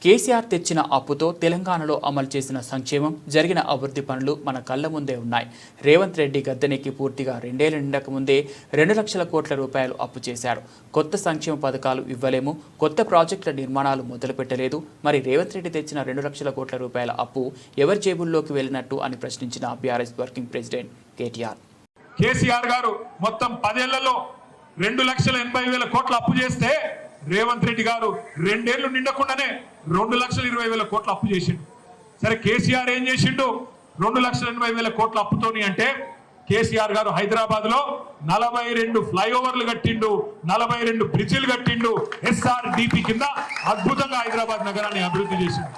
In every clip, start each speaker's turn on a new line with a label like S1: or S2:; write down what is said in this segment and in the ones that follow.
S1: కేసీఆర్ తెచ్చిన అప్పుతో తెలంగాణలో అమలు చేసిన సంక్షేమం, జరిగిన అభివృద్ధి పనులు మన కళ్ల ముందే ఉన్నాయి. రేవంత్ రెడ్డి గద్దెనెక్కి పూర్తిగా 2 ఏళ్లు నిండక ముందే 2 లక్షల కోట్ల రూపాయలు అప్పు చేశాడు. కొత్త సంక్షేమ పథకాలు ఇవ్వలేము, కొత్త ప్రాజెక్టుల నిర్మాణాలు మొదలుపెట్టలేదు. మరి రేవంత్ రెడ్డి తెచ్చిన 2 లక్షల కోట్ల రూపాయల అప్పు ఎవరి జేబుల్లోకి వెళ్ళినట్టు అని ప్రశ్నించిన బీఆర్ఎస్ వర్కింగ్ ప్రెసిడెంట్
S2: కేసీఆర్ గారు మొత్తం 10 ఏళ్లలో 2,80,000 కోట్ల అప్పు చేస్తే రేవంత్ రెడ్డి గారు 2 ఏళ్లు నిండకుండానే 2,20,000 కోట్ల అప్పు చేసిండు. సరే, కేసీఆర్ ఏం చేసిండు 2,80,000 కోట్ల అప్పుతోని అంటే? కేసీఆర్ గారు హైదరాబాద్ లో 42 ఫ్లైఓవర్లు కట్టిండు, 42 బ్రిడ్జిలు కట్టిండు, SRDP కింద అద్భుతంగా హైదరాబాద్ నగరాన్ని అభివృద్ధి చేసిండు.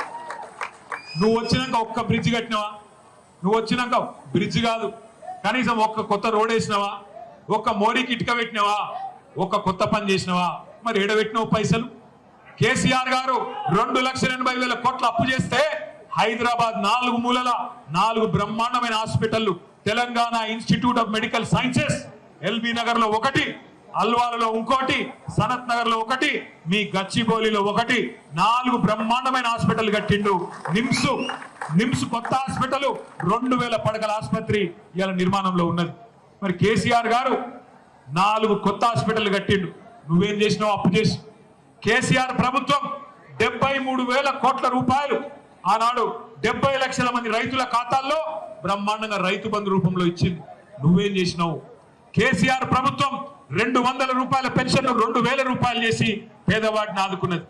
S2: నువ్వు వచ్చినాక ఒక్క బ్రిడ్జ్ కట్టినావా? నువ్వు వచ్చినాక బ్రిడ్జ్ కాదు, కనీసం ఒక్క కొత్త రోడ్ వేసినావా? ఒక్క మోడీకి ఇటుక పెట్టినావా? ఒక్క కొత్త పని చేసినావా? మరి ఏడబెట్టినావు పైసలు? కేసీఆర్ గారు 2,80,000 కోట్ల అప్పు చేస్తే హైదరాబాద్ 4 మూలల 4 బ్రహ్మాండమైన హాస్పిటళ్లు, Telangana institute of medical sciences LB Nagar లో ఒకటి, అల్వాలలో ఇంకోటి, సనత్ నగర్ లో ఒకటి, మీ గచ్చిబౌలిలో ఒకటి, 4 బ్రహ్మాండమైన హాస్పిటల్ కట్టిండు. నిమ్స్ కొత్త హాస్పిటల్, 2,000 పడకల ఆసుపత్రి ఇవాళ నిర్మాణంలో ఉన్నది. మరి కేసీఆర్ గారు 4 కొత్త హాస్పిటల్ కట్టిండు. నువ్వేం చేసినావు అప్పు చేసి? కేసీఆర్ ప్రభుత్వం 73,000 కోట్ల రూపాయలు ఆనాడు 70 లక్షల మంది రైతుల ఖాతాల్లో బ్రహ్మాండంగా రైతు బంధు రూపంలో ఇచ్చింది. నువ్వేం చేసినావు? కేసీఆర్ ప్రభుత్వం 200 రూపాయల పెన్షన్ 2,000 రూపాయలు చేసి పేదవాడిని ఆదుకున్నది.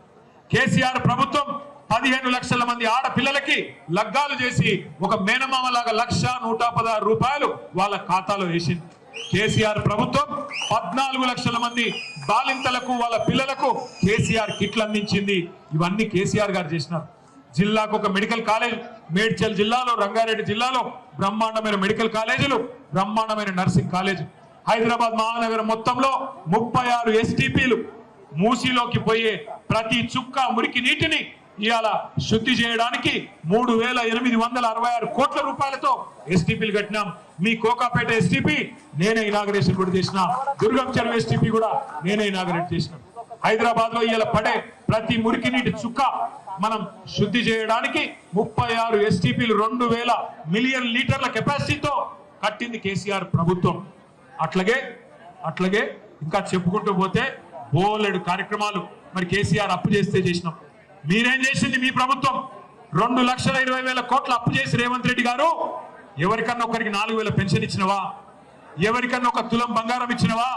S2: కేసీఆర్ ప్రభుత్వం 15 లక్షల మంది ఆడపిల్లలకి లగ్గాలు చేసి ఒక మేనమామలాగా 1,116 రూపాయలు వాళ్ళ ఖాతాలో వేసింది. కేసీఆర్ ప్రభుత్వం 14 లక్షల మంది బాలింతలకు వాళ్ళ పిల్లలకు కేసీఆర్ కిట్లు అందించింది. ఇవన్నీ కేసీఆర్ గారు చేసినారు. జిల్లాకు ఒక మెడికల్ కాలేజ్, మేడ్చల్ జిల్లాలో, రంగారెడ్డి జిల్లాలో బ్రహ్మాండమైన మెడికల్ కాలేజీలు, బ్రహ్మాండమైన నర్సింగ్ కాలేజ్. హైదరాబాద్ మహానగరం మొత్తంలో 36 STPలు, మూసీలోకి పోయే ప్రతి చుక్క మురికి నీటిని ఇవాళ శుద్ధి చేయడానికి 3,866 కోట్ల రూపాయలతో STPలు కట్టినాం. మీ కోకాపేట STP నేనే ఇనాగరేషన్ కూడా చేసిన, దుర్గం చెరువు STP కూడా నేనే ఇనాగరేట్ చేసిన. హైదరాబాద్ లో ఇవాళ పడే ప్రతి మురికి నీటి చుక్క మనం శుద్ధి చేయడానికి 36 STPలు 2,000 మిలియన్ లీటర్ల కెపాసిటీతో కట్టింది కేసీఆర్ ప్రభుత్వం. అట్లాగే ఇంకా చెప్పుకుంటూ పోతే బోలెడు కార్యక్రమాలు మరి కేసీఆర్ అప్పు చేస్తే చేసినాం. మీరేం చేసింది? మీ ప్రభుత్వం 2,20,000 కోట్ల అప్పు చేసి రేవంత్ రెడ్డి గారు ఎవరికన్నా ఒకరికి 4,000 పెన్షన్ ఇచ్చినవా? ఎవరికన్నా ఒక తులం బంగారం ఇచ్చినవా?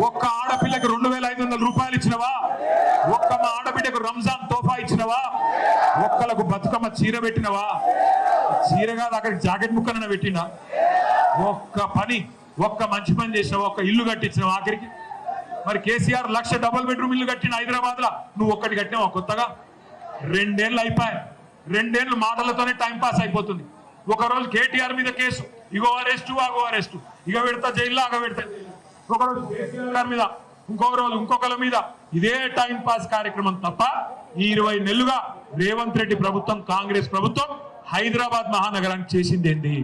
S2: ఒక్క ఆడపిల్లకి 2,500 రూపాయలు ఇచ్చినవా? ఒక్క మా ఆడబిడ్డకు రంజాన్ తోఫా ఇచ్చినవా? ఒక్కలకు బతుకమ్మ చీర పెట్టినవా? చీర కాదు, అక్కడికి జాకెట్ ముక్కనైనా పెట్టినా? ఒక్క మంచి పని చేసినావా? ఒక్క ఇల్లు కట్టించినావా ఆఖరికి? మరి కేసీఆర్ 1,00,000 డబుల్ బెడ్రూమ్ ఇల్లు కట్టిన హైదరాబాద్ లో, నువ్వు ఒక్కటి కట్టినావా కొత్తగా? 2 ఏళ్ళు అయిపోయాయి. 2 ఏళ్ళు మాటలతోనే టైం పాస్ అయిపోతుంది. ఒకరోజు కేటీఆర్ మీద కేసు, ఇగో అరెస్టు, అగో అరెస్టు, ఇక పెడతా జైల్లో, అగ పెడతా. ఒకరోజు కేసీఆర్ మీద, ఇంకొక రోజు ఇంకొకరి మీద, ఇదే టైం పాస్ కార్యక్రమం తప్ప ఈ 20 నెలలుగా రేవంత్ రెడ్డి ప్రభుత్వం, కాంగ్రెస్ ప్రభుత్వం హైదరాబాద్ మహానగరానికి చేసింది ఏంటి?